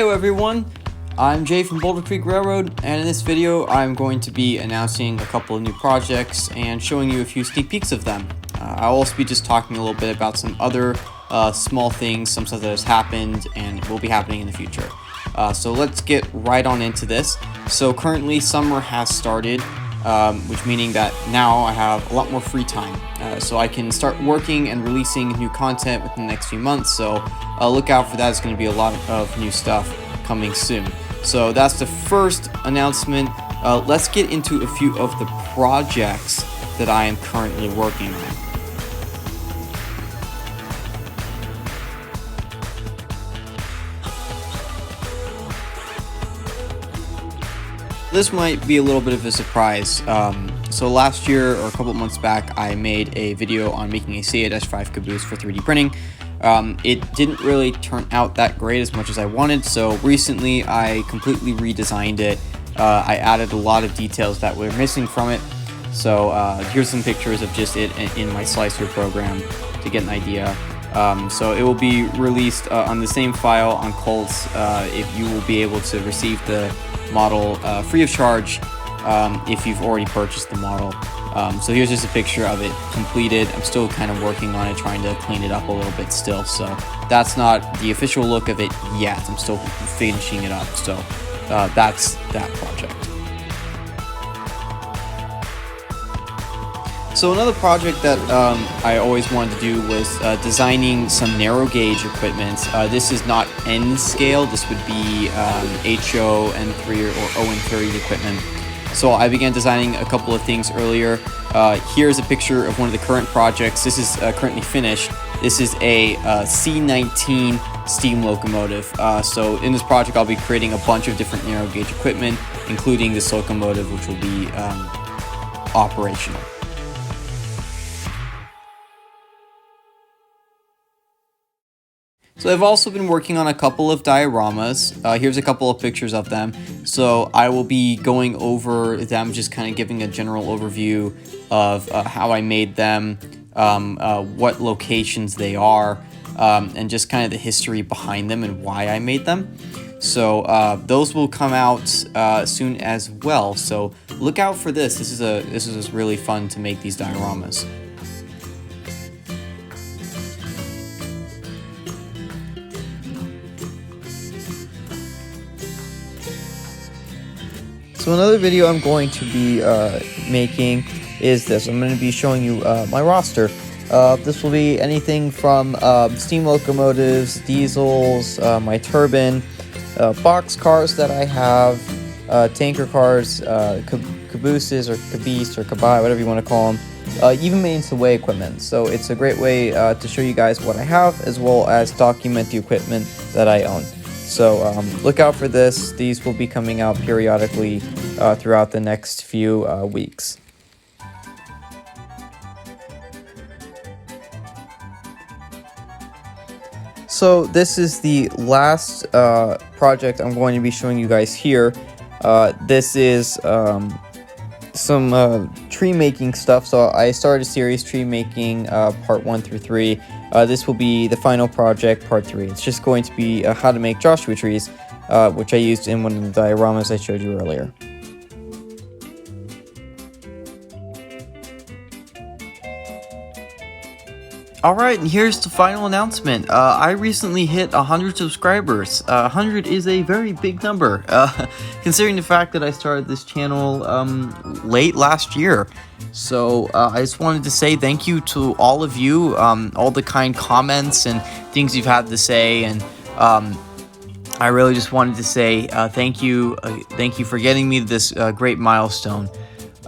Heyo everyone, I'm Jay from Boulder Creek Railroad, and in this video I'm going to be announcing a couple of new projects and showing you a few sneak peeks of them. I'll also be just talking a little bit about some other small things, some stuff that has happened and will be happening in the future. So let's get right on into this. So currently summer has started, which meaning that now I have a lot more free time. So I can start working and releasing new content within the next few months. So look out for that. It's going to be a lot of new stuff coming soon. So that's the first announcement. Let's get into a few of the projects that I am currently working on. This might be a little bit of a surprise. So last year or a couple of months back, I made a video on making a Heyo-5 Caboose for 3D printing. It didn't really turn out that great as much as I wanted, so recently I completely redesigned it. I added a lot of details that were missing from it. So here's some pictures of just it in my slicer program to get an idea. So it will be released on the same file on Cults. If you will be able to receive the model free of charge if you've already purchased the model. So here's just a picture of it completed. I'm still kind of working on it, trying to clean it up a little bit still. So that's not the official look of it yet. I'm still finishing it up. So that's that project. So another project that I always wanted to do was designing some narrow gauge equipment. This is not N scale. This would be HO, N3 or ON30 equipment. So I began designing a couple of things earlier. Here's a picture of one of the current projects. This is currently finished. This is a C19 steam locomotive. So in this project, I'll be creating a bunch of different narrow gauge equipment, including this locomotive, which will be operational. So I've also been working on a couple of dioramas. Here's a couple of pictures of them. So I will be going over them, just kind of giving a general overview of how I made them, what locations they are, and just kind of the history behind them and why I made them. So those will come out soon as well. So look out for this. This is really fun to make these dioramas. So another video I'm going to be making is this. I'm going to be showing you my roster. This will be anything from steam locomotives, diesels, my turbine, box cars that I have, tanker cars, cabooses or caboose or cabai, whatever you want to call them, even made into way equipment. So it's a great way to show you guys what I have, as well as document the equipment that I own. So look out for this. These will be coming out periodically throughout the next few weeks. So this is the last project I'm going to be showing you guys here. This is some tree making stuff. So I started a series, tree making part 1 through 3. This will be the final project, part 3. It's just going to be how to make Joshua trees, which I used in one of the dioramas I showed you earlier. Alright, and here's the final announcement. I recently hit 100 subscribers. 100 is a very big number, considering the fact that I started this channel late last year. So I just wanted to say thank you to all of you, all the kind comments and things you've had to say, and I really just wanted to say thank you for getting me this great milestone.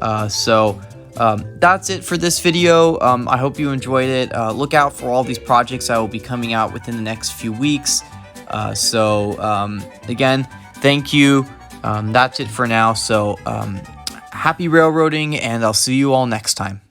That's it for this video. I hope you enjoyed it. Look out for all these projects that will be coming out within the next few weeks. Again, thank you. That's it for now. So happy railroading, and I'll see you all next time.